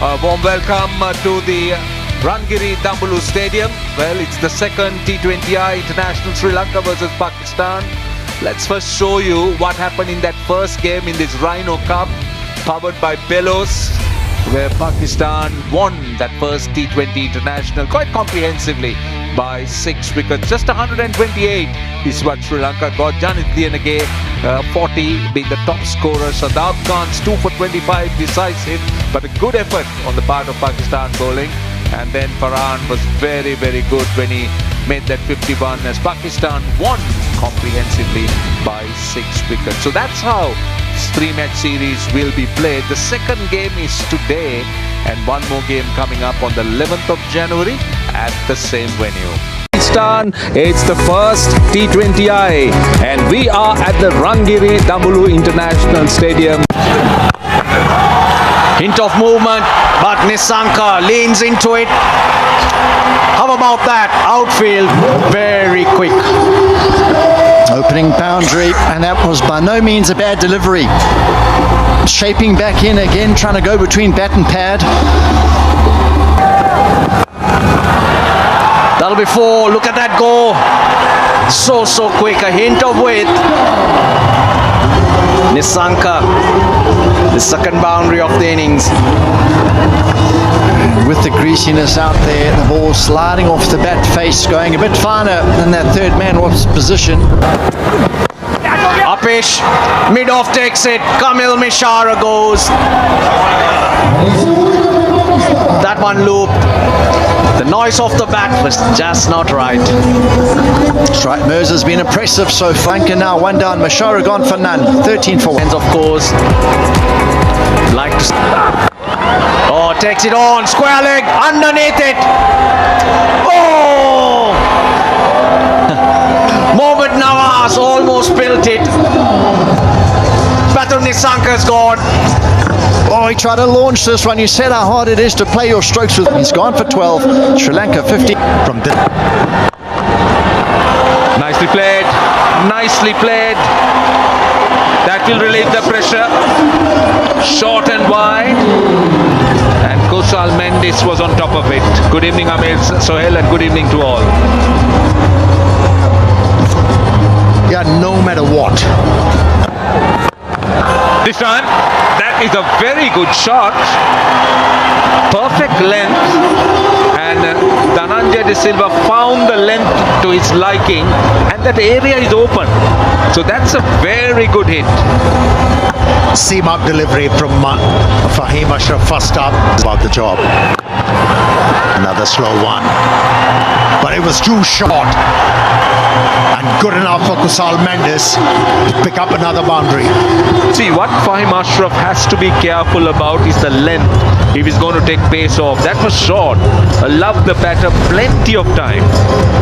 A warm welcome to the Rangiri Dambulu Stadium. Well, it's the second T20I International Sri Lanka versus Pakistan. Let's first show you what happened in that first game in this Rhino Cup, powered by Bellows, where Pakistan won that first T20 International quite comprehensively by 6 wickets. Just 128 is what Sri Lanka got. Janit Dienage 40 being the top scorer. Shadab Khan's 2 for 25 decisive, but a good effort on the part of Pakistan bowling. And then Farhan was very, very good when he made that 51 as Pakistan won comprehensively by 6 wickets. So that's how this 3-match series will be played. The second game is today, and one more game coming up on the 11th of January at the same venue. It's the first T20I, and we are at the Rangiri Dambulu International Stadium. Hint of movement, but Nissanka leans into it. How about that? Outfield, very quick. Opening boundary, and that was by no means a bad delivery. Shaping back in again, trying to go between bat and pad. That'll be 4. Look at that go. So quick. A hint of width. Nissanka, the second boundary of the innings. With the greasiness out there, the ball sliding off the bat face, going a bit finer than that third man was position. Upish, mid-off takes it. Kamil Mishara goes. That one looped. The noise off the bat was just not right. That's right, Mirza's been impressive so far. Lanka now 1 down, Mashara gone for none. 13 for 1. Of course. Like to... Oh, takes it on. Square leg. Underneath it. Oh! Mohammad Nawaz almost built it. Batul Nissanka's gone. Oh, he tried to launch this one. You said how hard it is to play your strokes with. He's gone for 12. Sri Lanka 50 from the... Nicely played. Nicely played. That will relieve the pressure. Short and wide. And Kusal Mendis was on top of it. Good evening, Amir Sohail, and good evening to all. Yeah, no matter what. This time, that is a very good shot. Perfect length. And Dhananjay De Silva found the length to his liking, and that area is open. So that's a very good hit. Seam-up delivery from Fahim Ashraf first up. About the job. Another slow one. But it was too short. And good enough for Kusal Mendis to pick up another boundary. See, what Fahim Ashraf has to be careful about is the length if he's going to take pace off. That was short. Love the batter plenty of time.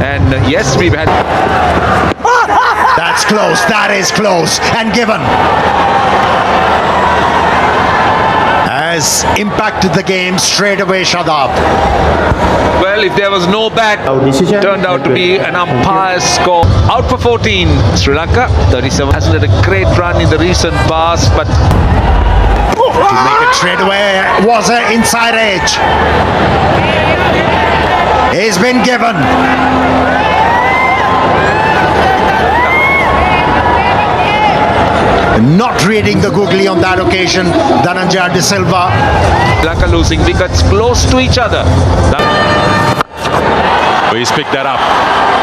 And yes, we've had... That's close. That is close. And given. Has impacted the game straight away, Shadab. Well, if there was no bat, turned out to be an umpire's score. Out for 14, Sri Lanka. 37 hasn't had a great run in the recent past, but... To make it straight away was an inside edge. He's been given. Not reading the googly on that occasion, Dhananjay De Silva. Lanka losing wickets close to each other. He's picked that up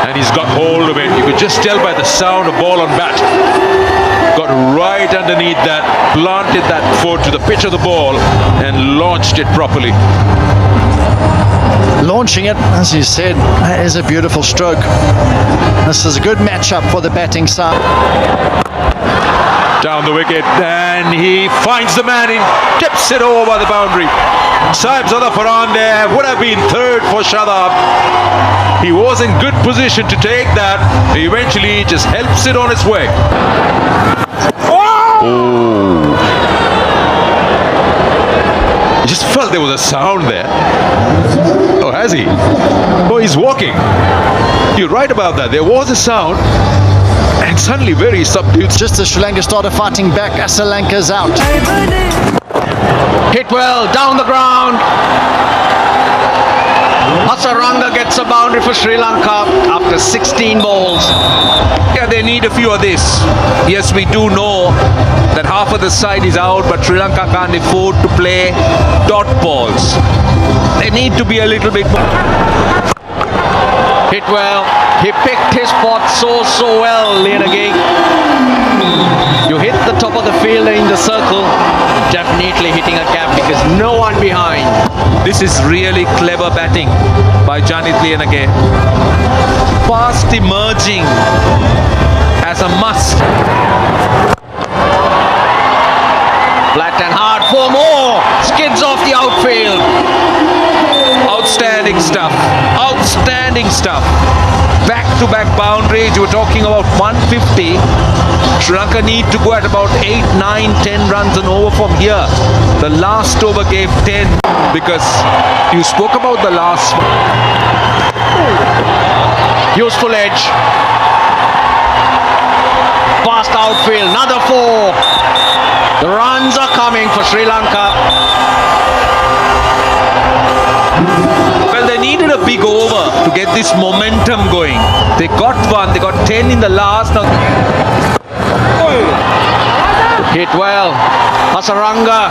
and he's got hold of it. You could just tell by the sound of ball on bat. Got right underneath that, planted that foot to the pitch of the ball and launched it properly. Launching it, as you said, that is a beautiful stroke. This is a good matchup for the batting side. Down the wicket, and he finds the man in, tips it over the boundary. Sahibzada Farhan there would have been third for Shadab. He was in good position to take that. He eventually just helps it on its way. Oh! I just felt there was a sound there. Oh, has he? Oh, he's walking. You're right about that. There was a sound. And suddenly very subdued. Just as Sri Lanka started fighting back, Sri Lanka's out. Hit well, down the ground. Hasaranga gets a boundary for Sri Lanka after 16 balls. Yeah, they need a few of this. Yes, we do know that half of the side is out, but Sri Lanka can't afford to play dot balls. They need to be a little bit more. Hit well. He picked his spot so well, Lianagi. You hit the top of the field in the circle, definitely hitting a gap because no one behind. This is really clever batting by Janit Lianage. Fast emerging as a must. Flat and hard, 4 more. Skids off the outfield. Outstanding stuff. Outstanding stuff. Back-to-back boundaries. You were talking about 150. Sri Lanka need to go at about 8, 9, 10 runs and over from here. The last over gave 10 because you spoke about the last one. Useful edge. Fast outfield, another 4. The runs are coming for Sri Lanka. Well, they needed a big over to get this momentum going. They got 1, they got 10 in the last. Now Hit well. Hasaranga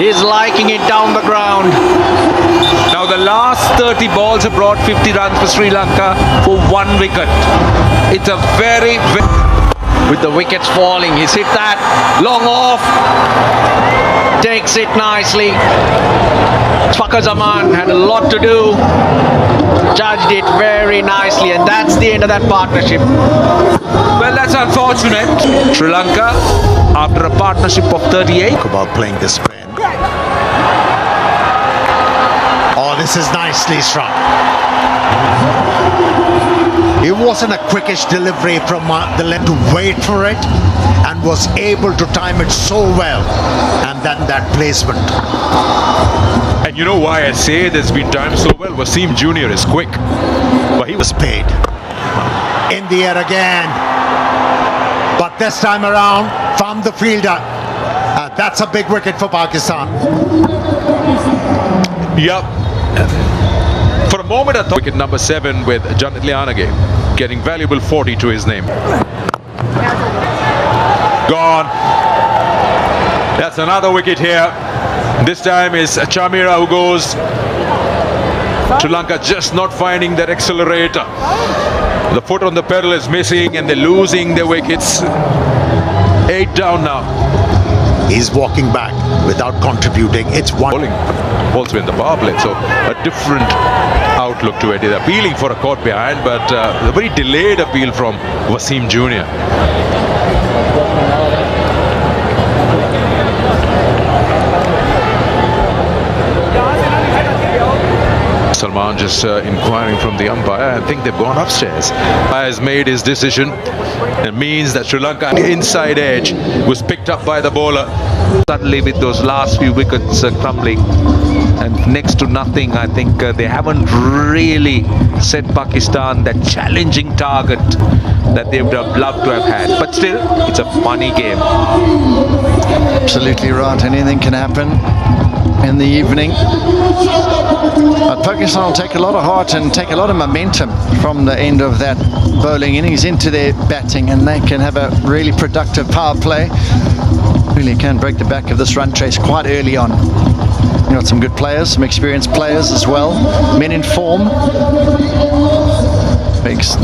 is liking it down the ground. Now the last 30 balls have brought 50 runs for Sri Lanka for 1 wicket. It's a very With the wickets falling, he's hit that long off. Takes it nicely. Fakhar Zaman had a lot to do. Judged it very nicely, and that's the end of that partnership. Well, that's unfortunate. Sri Lanka, after a partnership of 38. About playing this spin. Oh, this is nicely struck. It wasn't a quickish delivery from the left to wait for it and was able to time it so well, and then that placement. And you know why I say there's been timed so well? Wasim Jr. is quick. But he was Paid in the air again, but this time around found the fielder. That's a big wicket for Pakistan. Yep. For a moment I thought wicket number 7 with Janit Lianage getting valuable 40 to his name. Gone. That's another wicket here. This time is Chamira who goes. Sri Lanka just not finding that accelerator. The foot on the pedal is missing and they're losing their wickets. 8 down now. He's walking back without contributing. It's one. Bowling also in the power play, so a different outlook to it. They're appealing for a caught behind, but a very delayed appeal from Wasim Jr. Salman just inquiring from the umpire. I think they've gone upstairs. Has made his decision. It means that Sri Lanka inside edge was picked up by the bowler. Suddenly with those last few wickets crumbling and next to nothing, I think they haven't really set Pakistan that challenging target that they would have loved to have had. But still, it's a funny game. Absolutely right. Anything can happen in the evening. But Pakistan will take a lot of heart and take a lot of momentum from the end of that bowling innings into their batting, and they can have a really productive power play. Really can break the back of this run chase quite early on. You got some good players, some experienced players as well, men in form.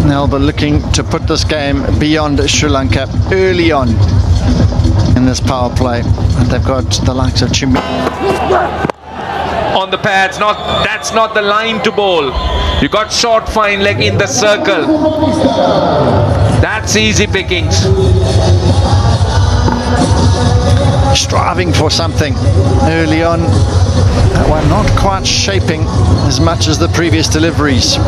Nelba looking to put this game beyond Sri Lanka early on in this power play. And they've got the likes of Chimi. On the pads, that's not the line to bowl. You got short fine leg in the circle. That's easy pickings. Striving for something early on. That one not quite shaping as much as the previous deliveries.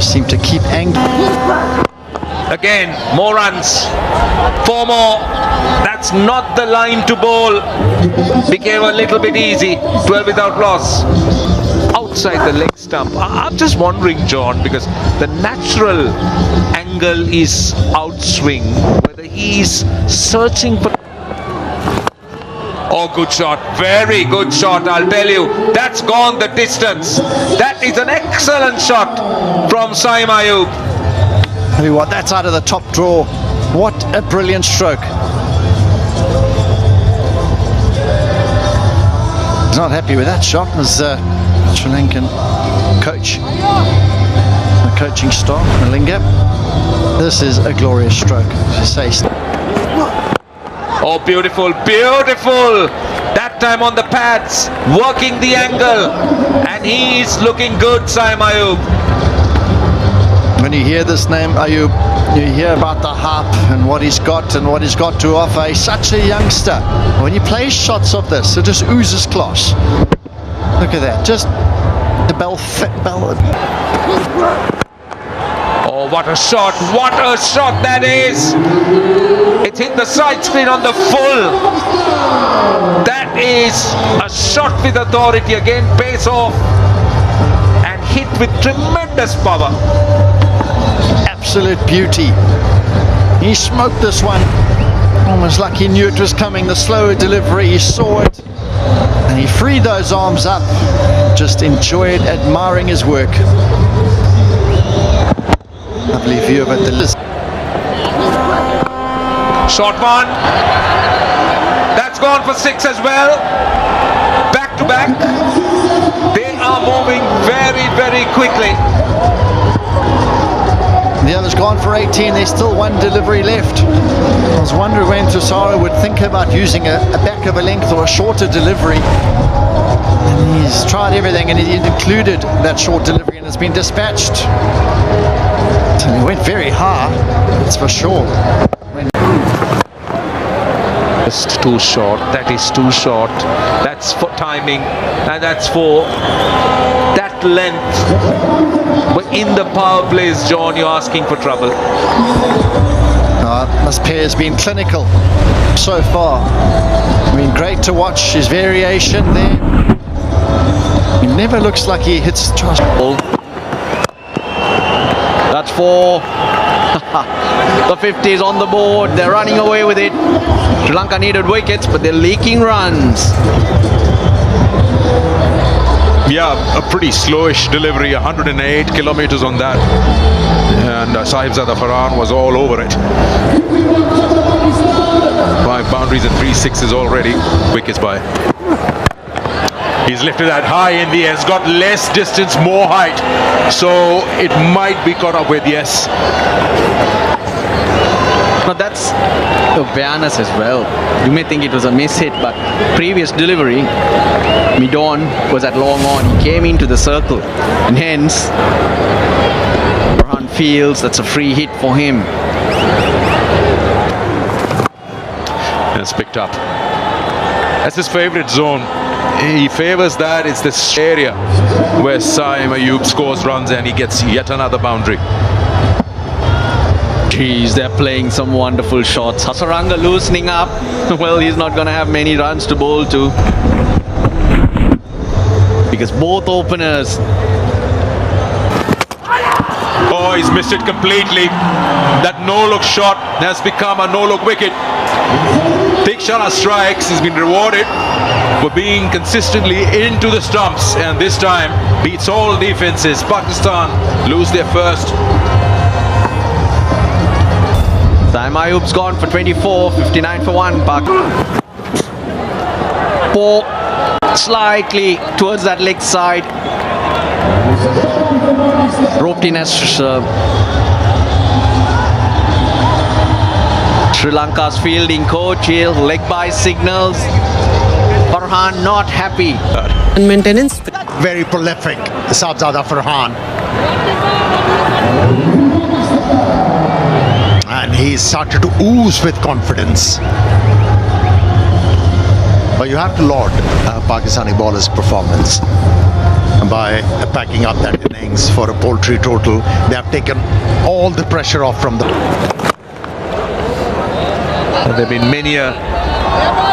Seem to keep angling. Again, more runs. 4 more. That's not the line to bowl. Became a little bit easy. 12 without loss. Outside the leg stump. I'm just wondering, John, because the natural angle is outswing, whether he's searching for. Oh, good shot. Very good shot, I'll tell you. That's gone the distance. That is an excellent shot from Saim Ayub. Tell you what, that's out of the top draw. What a brilliant stroke. He's not happy with that shot as Sri Lankan coach, the coaching staff, Malinga. This is a glorious stroke, to say. Oh, beautiful, beautiful. That time on the pads, working the angle. And he is looking good, Saim Ayub. When you hear this name, Ayub, you hear about the hype and what he's got to offer. He's such a youngster. When he plays shots of this, it just oozes class. Look at that, just the bell. Oh, what a shot that is. It hit the side screen on the full. That is a shot with authority again, pace off and hit with tremendous power. Absolute beauty. He smoked this one. Almost like he knew it was coming. The slower delivery, he saw it. And he freed those arms up. Just enjoyed admiring his work. Lovely view of it. Short one. That's gone for 6 as well. Back to back. They are moving very, very quickly. The other's gone for 18. There's still one delivery left. I was wondering when Tosara would think about using a back of a length or a shorter delivery. And he's tried everything, and he included that short delivery, and it's been dispatched. So he went very high, that's for sure. Just too short. That is too short. That's for timing, and that's for that length. But in the power plays, John, you're asking for trouble. This pair has been clinical so far. I mean, great to watch his variation there. He never looks like he hits just. That's 4. The 50 is on the board. They're running away with it. Sri Lanka needed wickets, but they're leaking runs. Yeah, a pretty slowish delivery, 108 kilometers on that. And Sahibzada Farhan was all over it. 5 boundaries and 3 sixes already. Wickets by. He's lifted that high in the air. It's got less distance, more height. So it might be caught up with, yes. But that's awareness as well. You may think it was a miss hit, but previous delivery, Midon was at long on. He came into the circle, and hence Farhan feels that's a free hit for him. And it's picked up. That's his favorite zone. He favors that. It's this area where Saim Ayub scores runs and he gets yet another boundary. Geez, they're playing some wonderful shots. Hasaranga loosening up. Well, he's not going to have many runs to bowl to. Because both openers. Oh, he's missed it completely. That no-look shot has become a no-look wicket. Tikshana strikes. He's been rewarded for being consistently into the stumps. And this time beats all defenses. Pakistan lose their first. Saim Ayub's gone for 24, 59 for 1. Pak. 4 slightly towards that leg side. Roped in as Sri Lanka's fielding coach here. Leg by signals. Farhan not happy. And maintenance. Very prolific, Sahibzada Farhan. And he started to ooze with confidence. But you have to laud Pakistani bowlers' performance by packing up that innings for a poultry total. They have taken all the pressure off from the. There have been many a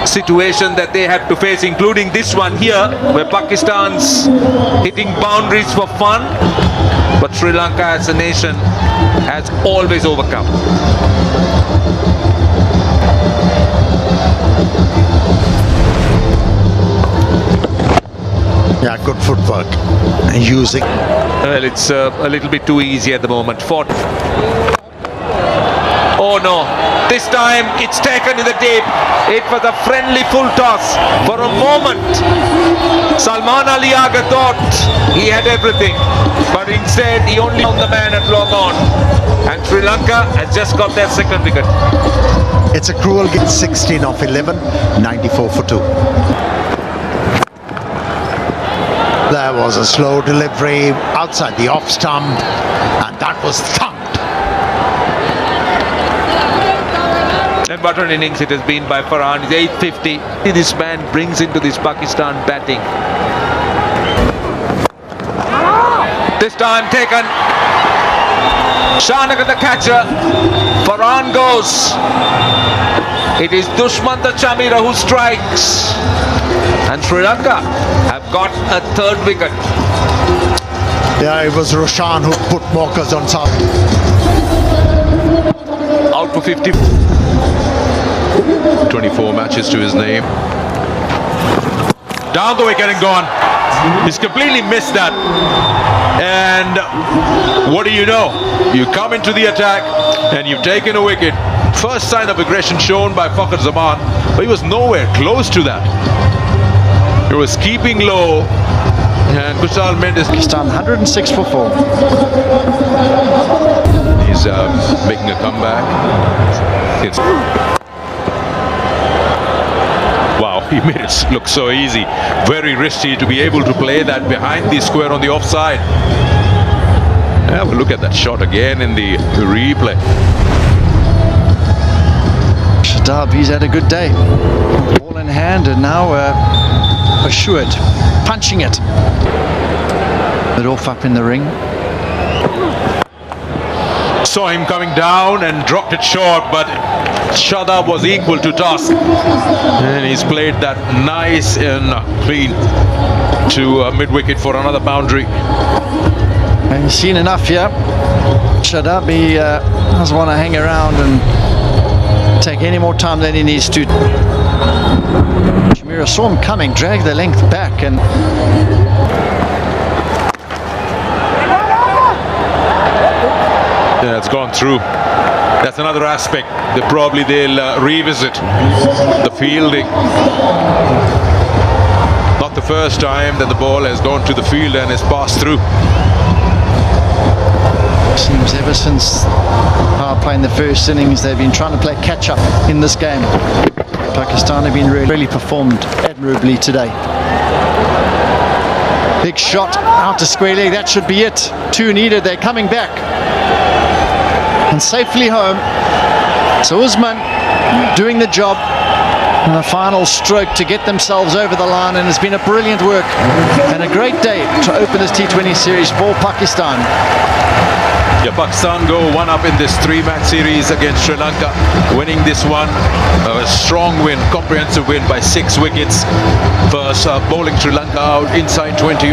situation that they had to face, including this one here, where Pakistan's hitting boundaries for fun, but Sri Lanka as a nation has always overcome. footwork and using. Well, it's a little bit too easy at the moment. Oh no, this time it's taken in the deep. It was a friendly full toss. For a moment, Salman Ali Aga thought he had everything, but instead he only found the man at long on. And Sri Lanka has just got their second wicket. It's a cruel game. 16 of 11, 94 for 2. There was a slow delivery outside the off stump, and that was thumped. And what an innings it has been by Farhan. It's 850. This man brings into this Pakistan batting. This time taken. Shanagan the catcher. Farhan goes. It is Dushmanta Chamira who strikes. And Sri Lanka have got a third wicket. Yeah, it was Roshan who put Morkers on top. Out for 50. 24 matches to his name. Down the wicket and gone. He's completely missed that. And what do you know? You come into the attack and you've taken a wicket. First sign of aggression shown by Fakhar Zaman, but he was nowhere close to that. He was keeping low, and Kushal Mendes. Pakistan 106 for 4. He's making a comeback. Wow, he made it look so easy. Very risky to be able to play that behind the square on the offside. Have a look at that shot again in the replay. Shadab, he's had a good day. Ball in hand and now assured. Punching it. But off up in the ring. Saw him coming down and dropped it short, but Shadab was equal to task. And he's played that nice and clean to mid-wicket for another boundary. And he's seen enough here. Shadab, he doesn't want to hang around and take any more time than he needs to. Chamira saw him coming, dragged the length back, and yeah, it's gone through. That's another aspect. They'll revisit the fielding. Not the first time that the ball has gone to the field and has passed through. seems ever since power play in the first innings, they've been trying to play catch up in this game. Pakistan have been really performed admirably today. Big shot out to square leg, that should be it. 2 needed, they're coming back. And safely home. So Usman doing the job and the final stroke to get themselves over the line, and it's been a brilliant work and a great day to open this T20 series for Pakistan. Yeah, Pakistan go 1-up in this 3-match series against Sri Lanka, winning this one. A strong win, comprehensive win by 6 wickets. First bowling Sri Lanka out inside 20.